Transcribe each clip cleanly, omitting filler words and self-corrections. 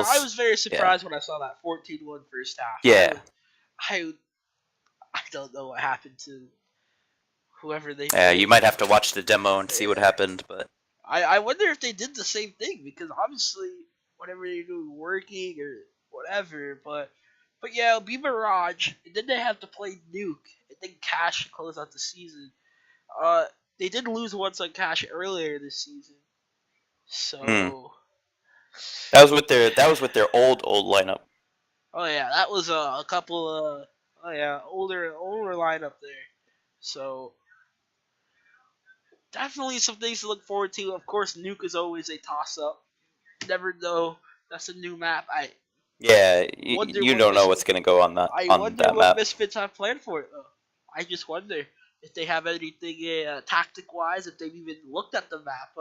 I was very Yeah. surprised when I saw that 14-1 first half. Yeah. I don't know what happened to whoever they Yeah, you played. might have to watch the demo and see what happened, but I wonder if they did the same thing because obviously whatever they're doing working or whatever, but yeah, it'll be Mirage, and then they have to play Nuke, and then Cash to close out the season. Uh, they did lose once on Cash earlier this season, mm. so that was with their old lineup. oh yeah, that was a couple oh yeah older lineup there. So definitely some things to look forward to. Of course, Nuke is always a toss up. Never know. That's a new map. I Yeah, wonder you what don't know what's gonna go on I wonder that what map. Misfits have planned for it though. I just wonder if they have anything tactic wise. If they've even looked at the map.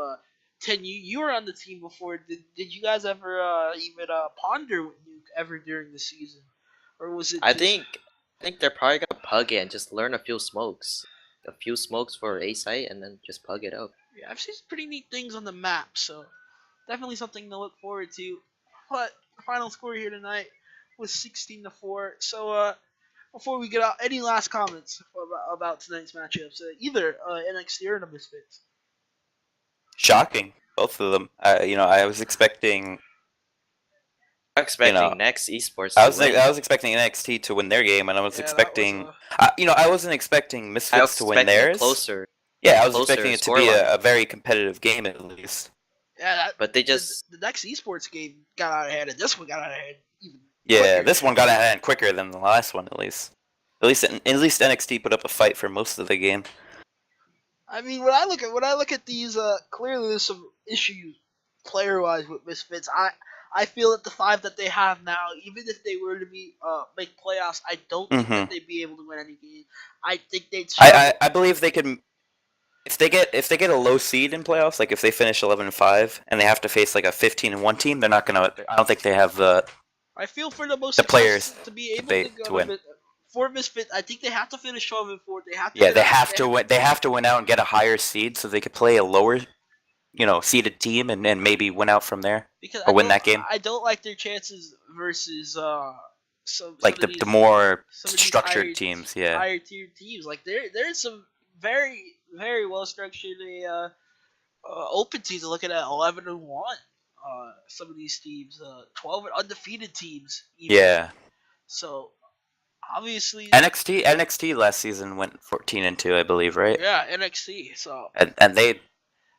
Ten, you were on the team before. Did you guys ever even ponder with Nuke ever during the season, or was it I just? think they're probably gonna pug it and just learn a few smokes for A site, and then just pug it up. Yeah, I've seen some pretty neat things on the map, so definitely something to look forward to. But the final score here tonight was 16-4. So before we get out, any last comments about tonight's matchups? Either NXT or the Misfits. Shocking, both of them. I was expecting. I'm You know, expecting next esports to win. I was expecting NXT to win their game, and I was Yeah, that was expecting. I wasn't expecting I was Misfits to win expecting a theirs. closer, Yeah, I was closer expecting it to be scoreline. a very competitive game at least. yeah. But they just the next esports game got out of hand, and this one got out of hand even Yeah, quicker. this one got out of hand quicker than the last one, at least. At least NXT put up a fight for most of the game. I mean, when I look at these, clearly there's some issues player wise with Misfits. I feel that the five that they have now, even if they were to be make playoffs, I don't think that hmm they'd be able to win any game. I think they'd I, struggle. I I believe they could if they get a low seed in playoffs, like if they finish 11-5 and they have to face like a 15-1 team, they're not gonna. I don't think they have I feel for the most the success players to be able to to go to to win. for Misfits. I think they have to finish 12-4. They have to Yeah, get they out. have to win. They have to win out and get a higher seed so they could play a lower, seeded team and maybe win out from there Because or win that game. I don't like their chances versus some Like of the these more some of these structured teams. Yeah. higher tier teams. Like there's some very well structured open teams looking at 11-1. Some of these teams, 12 and undefeated teams even. Yeah. So obviously, NXT last season went 14-2, I believe, right? yeah, NXT. So And they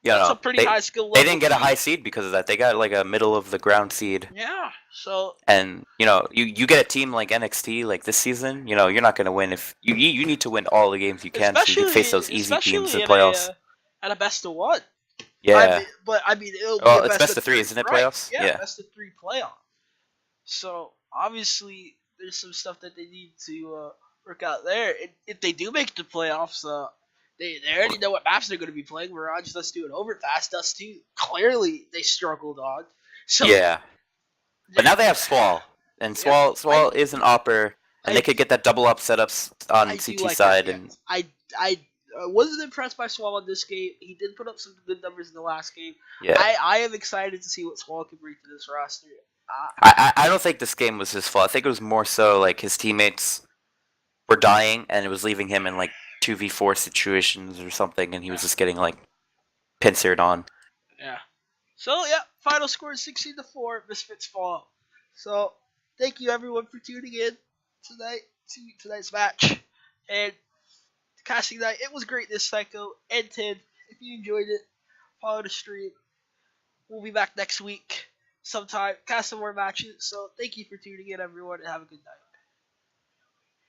that's a pretty they high skill they level didn't get a team. high seed because of that. They got like a middle of the ground seed. Yeah. So And you get a team like NXT like this season, you're not going to win if you need to win all the games you can so you can face those easy teams in especially playoffs. at a best of one. Yeah. I mean, it'll be a Well, it's best best of 3, three, isn't it? right? Playoffs. Yeah, Yeah. best of three playoff. So obviously, there's some stuff that they need to work out there. And if they do make the playoffs, they already know what maps they're going to be playing. Mirage, Dust 2, and Overfast. Dust 2, clearly they struggled on. So Yeah. But now they have Swall, and yeah, Swall is an opper, and they I could get that double up setups on I do CT like that. side, Yeah, and I wasn't impressed by Swall in this game. He did put up some good numbers in the last game. yeah. I am excited to see what Swall can bring to this roster. I don't think this game was his fault. I think it was more so like his teammates were dying, and it was leaving him in like 2v4 situations or something, and he was just getting like pincered on. Yeah. So yeah, final score is 16-4. Misfits fall. So thank you everyone for tuning in tonight to tonight's match and casting night. It was great this Psycho and 10. If you enjoyed it, follow the stream. We'll be back next week sometime, cast some more matches. So thank you for tuning in everyone and have a good night.